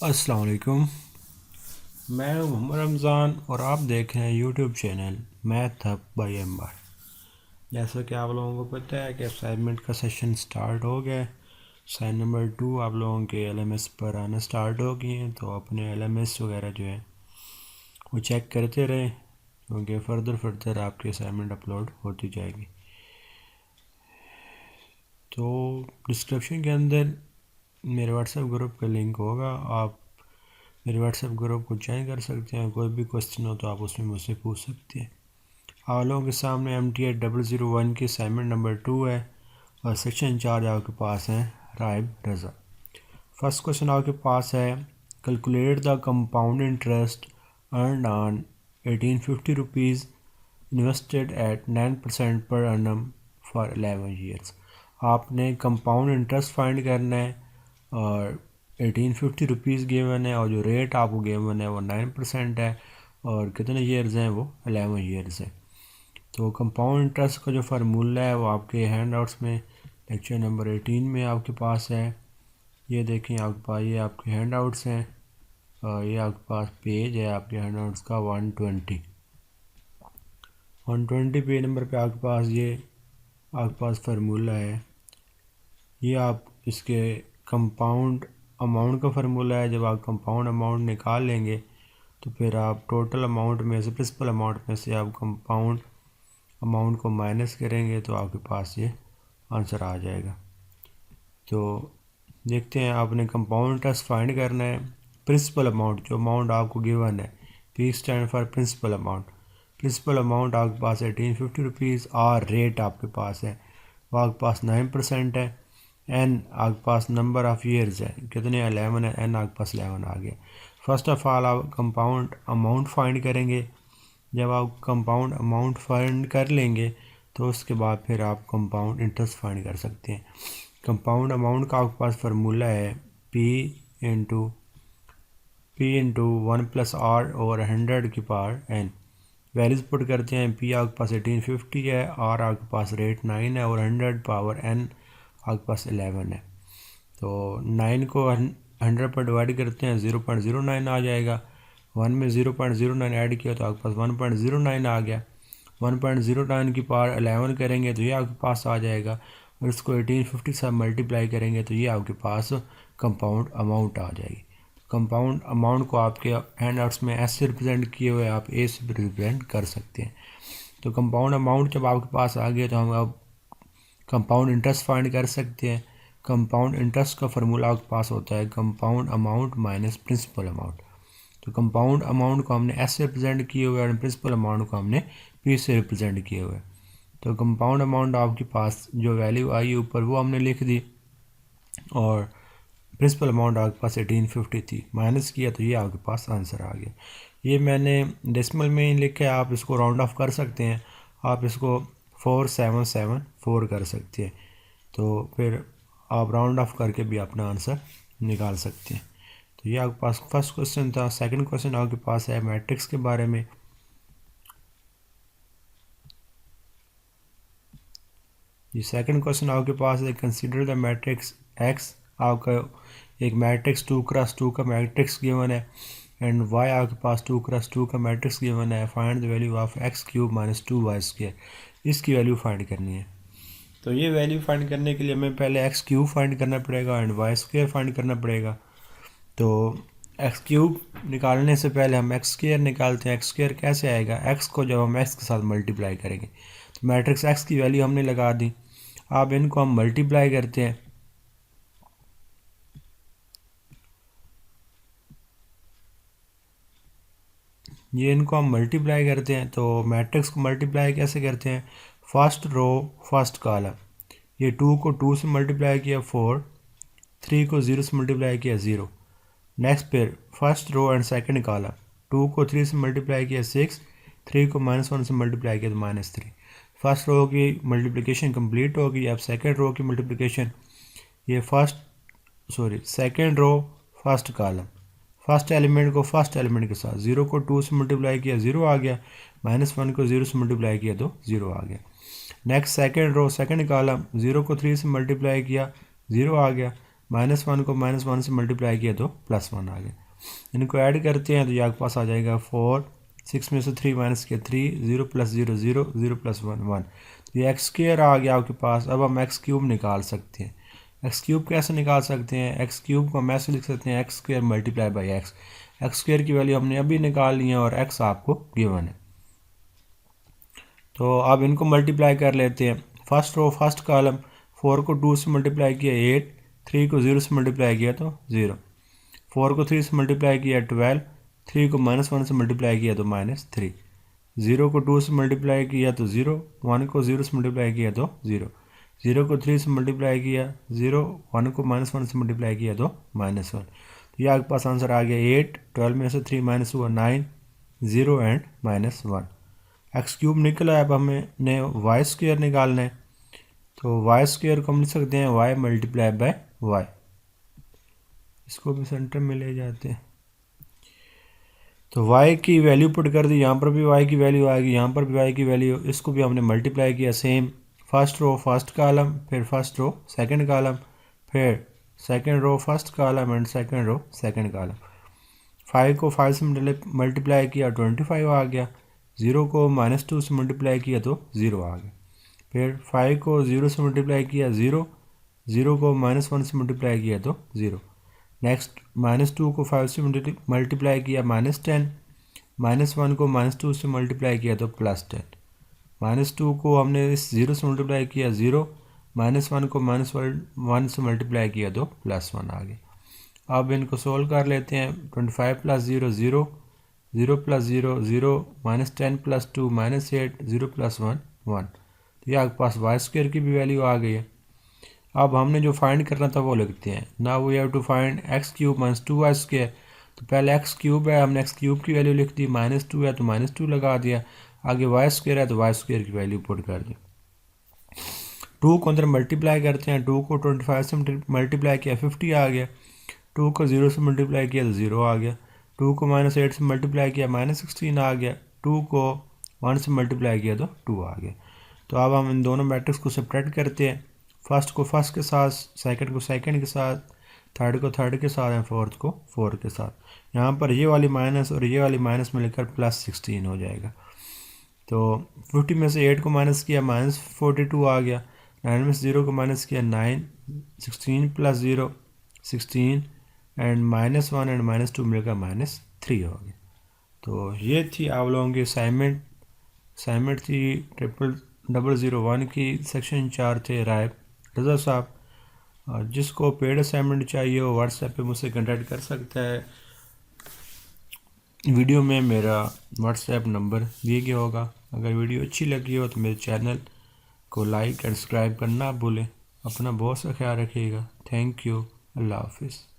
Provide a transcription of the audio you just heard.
अस्सलाम वालेकुम। मैं हूं मोहम्मद रमज़ान और आप देख रहे हैं YouTube channel math hub by Amber. जैसा कि आप लोगों को पता है कि असाइनमेंट का सेशन स्टार्ट हो गया है। साइन नंबर 2 आप लोगों के LMS पर आना स्टार्ट हो गई हैं, तो अपने LMS वगैरह जो है वो चेक करते रहें, क्योंकि फर्दर आपकी असाइनमेंट अपलोड होती जाएगी। तो डिस्क्रिप्शन के अंदर मेरे व्हाट्सएप ग्रुप का लिंक होगा, आप मेरे व्हाट्सएप ग्रुप को ज्वाइन कर सकते हैं। कोई भी क्वेश्चन हो तो आप उसमें मुझसे पूछ सकते हैं। आप लोगों के सामने MTA001 की असाइनमेंट नंबर 2 है और सेक्शन इंचार्ज आपके पास हैं राइब रज़ा। फर्स्ट क्वेश्चन आपके पास है, calculate the compound interest earned on 1850 rupees invested at 9% पर annum फॉर 11 ईयर्स। आपने कंपाउंड इंटरेस्ट फाइंड करना है और 1850 रुपीज़ गिवन है और जो रेट आपको गिवन है वो 9% है और कितने ईयर्स हैं वो 11 ईयर्स है। तो कंपाउंड इंटरेस्ट का जो फार्मूला है वो आपके हैंड आउट्स में लेक्चर नंबर 18 में आपके पास है। ये देखें आपके पास, ये आपके हैंड आउट्स हैं और ये आपके पास पेज है आपके हैंड आउट्स का 120 पेज नंबर पे आपके पास ये आपके पास फार्मूला है। ये आप इसके कंपाउंड अमाउंट का फार्मूला है। जब आप कंपाउंड अमाउंट निकाल लेंगे तो फिर आप टोटल अमाउंट में से, प्रिंसिपल अमाउंट में से आप कंपाउंड अमाउंट को माइनस करेंगे तो आपके पास ये आंसर आ जाएगा। तो देखते हैं, आपने कंपाउंड इंटरेस्ट फाइंड करना है। प्रिंसिपल अमाउंट, जो अमाउंट आपको गिवन है, P stand for principal amount. Principal amount आपके पास 1850 रुपीज़ और रेट आपके पास है वो आपके पास 9% है। एन आपके पास नंबर ऑफ़ ईयर्स है, कितने 11 है, एन आपके पास 11 आ गया। फर्स्ट ऑफ ऑल आप कंपाउंड अमाउंट फाइंड करेंगे। जब आप कंपाउंड अमाउंट फाइंड कर लेंगे तो उसके बाद फिर आप कंपाउंड इंटरेस्ट फाइंड कर सकते हैं। कंपाउंड अमाउंट का आपके पास फार्मूला है P इंटू 1 + R/100 की पावर n। वैल्यूज़ पुट करते हैं। P आपके पास 1850 है, R आपके पास रेट 9 है और 100 पावर n आपके पास 11 है। तो 9 को 100 पर डिवाइड करते हैं, 0.09 आ जाएगा। 1 में 0.09 ऐड किया तो आपके पास 1.09 आ गया। 1.09 की पावर 11 करेंगे तो ये आपके पास आ जाएगा और इसको 1850 से मल्टीप्लाई करेंगे तो ये आपके पास कंपाउंड अमाउंट आ जाएगी। कंपाउंड अमाउंट को आपके हैंड आउट्स में एस से रिप्रेजेंट किए हुए आप ए से रिप्रेजेंट कर सकते हैं। तो कंपाउंड अमाउंट जब आपके पास आ गया तो हम अब कंपाउंड इंटरेस्ट फाइंड कर सकते हैं। कंपाउंड इंटरेस्ट का फार्मूला आपके पास होता है compound amount minus principal amount. तो कंपाउंड अमाउंट को हमने एस से रिप्रेजेंट किए हुए और प्रिंसिपल अमाउंट को हमने पी से रिप्रेजेंट किए हुए। तो कंपाउंड अमाउंट आपके पास जो वैल्यू आई ऊपर वो हमने लिख दी और प्रिंसिपल अमाउंट आपके पास 1850 थी, माइनस किया तो ये आपके पास आंसर आ गया। ये मैंने डेसिमल में ही लिखा है, आप इसको राउंड ऑफ कर सकते हैं। आप इसको 4774 कर सकते हैं, तो फिर आप राउंड ऑफ करके भी अपना आंसर निकाल सकते हैं। तो ये आपके पास फर्स्ट क्वेश्चन था। सेकंड क्वेश्चन आपके पास है मैट्रिक्स के बारे में। ये सेकंड क्वेश्चन आपके पास है, कंसीडर द मैट्रिक्स एक्स। आपका एक मैट्रिक्स 2x2 का मैट्रिक्स गिवन है एंड y आपके पास 2x2 का मैट्रिक्स गिवन है। Find the value of x³ - 2y²। इसकी वैल्यू फाइंड करनी है। तो ये वैल्यू फाइंड करने के लिए हमें पहले x³ फाइंड करना पड़ेगा एंड y² फाइंड करना पड़ेगा। तो x³ निकालने से पहले हम x² निकालते हैं। x² कैसे आएगा? x को जब हम x के साथ मल्टीप्लाई करेंगे तो मैट्रिक्स x की वैल्यू हमने लगा दी। अब इनको हम मल्टीप्लाई करते हैं। ये इनको हम मल्टीप्लाई करते हैं। तो मैट्रिक्स को मल्टीप्लाई कैसे करते हैं? First row first column. ये 2 को 2 से मल्टीप्लाई किया 4, 3 को 0 से मल्टीप्लाई किया 0। नेक्स्ट फिर first row and second column. 2 को 3 से मल्टीप्लाई किया 6, 3 को -1 से मल्टीप्लाई किया तो -3। फर्स्ट रो की मल्टीप्लिकेशन कंप्लीट होगी। अब सेकंड रो की मल्टीप्लिकेशन, ये second row first column. First element को फर्स्ट एलिमेंट के साथ, 0 को 2 से मल्टीप्लाई किया 0 आ गया, -1 को 0 से मल्टीप्लाई किया तो 0 आ गया। Next second row second column, 0 को 3 से मल्टीप्लाई किया 0 आ गया, -1 को -1 से मल्टीप्लाई किया तो +1 आ गया। इनको ऐड करते हैं तो ये आपके पास आ जाएगा 4, 6 में से 3 माइनस किया 3, 0 + 0 0, 0 + 1 1। तो ये x² आ गया आपके पास। अब हम x³ निकाल सकते हैं। x³ कैसे निकाल सकते हैं? x³ को हम ऐसे लिख सकते हैं x² × x। x² की वैल्यू हमने अभी निकाल ली है और x आपको गिवन है। तो अब इनको मल्टीप्लाई कर लेते हैं। फर्स्ट रो फर्स्ट कॉलम, 4 को 2 से मल्टीप्लाई किया 8, 3 को 0 से मल्टीप्लाई किया तो 0, 4 को 3 से मल्टीप्लाई किया 12, 3 को -1 से मल्टीप्लाई किया तो -3, 0 को 2 से मल्टीप्लाई किया तो 0, 1 को 0 से मल्टीप्लाई किया तो 0, 0 को 3 से मल्टीप्लाई किया 0, 1 को -1 से मल्टीप्लाई किया तो -1। तो ये आपके पास आंसर आ गया 8, 12 में से 3 माइनस हुआ 9, 0 एंड -1। x³ निकला है। अब हमें y² निकालना है। तो y² को हम लिख सकते हैं y × y। इसको भी सेंटर में ले जाते हैं। तो y की वैल्यू पुट कर दी, यहाँ पर भी y की वैल्यू आएगी, यहाँ पर भी y की वैल्यू। इसको भी हमने मल्टीप्लाई किया same, first row first column, फिर फर्स्ट रो सेकंड कॉलम, फिर second row first column and second row second column. 5 को 5 से मल्टीप्लाई किया 25 आ गया, 0 को -2 से मल्टीप्लाई किया तो 0 आ गया। फिर 5 को 0 से मल्टीप्लाई किया 0, 0 को -1 से मल्टीप्लाई किया तो 0। नेक्स्ट -2 को 5 से मल्टीप्लाई किया -10, -1 को -2 से मल्टीप्लाई किया तो +10, -2 को हमने इस 0 से मल्टीप्लाई किया 0, -1 को -1 से मल्टीप्लाई किया तो +1 आ गया। अब इनको सोल्व कर लेते हैं। 25 + 0 0, 0 + 0 0, -10 + 2 -8, 0 + 1 1। तो ये आपके पास y² की भी वैल्यू आ गई है। अब हमने जो फाइंड करना था वो लिखते हैं। Now we have to find x³ - 2y²। तो पहले x³ है, हमने x³ की वैल्यू लिख दी, -2 है तो -2 लगा दिया, आगे y² है तो y² की वैल्यू पुट कर दी। 2 को अंदर मल्टीप्लाई करते हैं। 2 को 25 से मल्टीप्लाई किया 50 आ गया, 2 को 0 से मल्टीप्लाई किया तो 0 आ गया, 2 को -8 से मल्टीप्लाई किया -16 आ गया, 2 को 1 से मल्टीप्लाई किया तो 2 आ गया। तो अब हम इन दोनों मैट्रिक्स को सेपरेट करते हैं। फर्स्ट को फर्स्ट के साथ, सेकंड को सेकंड के साथ, थर्ड को थर्ड के साथ एंड फोर्थ को फोर्थ के साथ। यहाँ पर ये वाली माइनस और ये वाली माइनस मिलकर +16 हो जाएगा। तो 50 में से 8 को माइनस किया -42 आ गया, 9 में से 0 को माइनस किया 9, 16 + 0 16 एंड -1 एंड -2 मिलकर -3 हो गया। तो ये थी आप लोगों की असाइनमेंट थी 0001 की। सेक्शन 4 थे राय रज़ा साहब। जिसको पेड असाइनमेंट चाहिए वो व्हाट्सएप पे मुझसे कांटेक्ट कर सकता है। वीडियो में मेरा व्हाट्सएप नंबर दिया गया होगा। अगर वीडियो अच्छी लगी हो तो मेरे चैनल को लाइक एंड सब्सक्राइब करना भूलें। अपना बहुत सा ख्याल रखिएगा। Thank you. अल्लाह हाफिज़।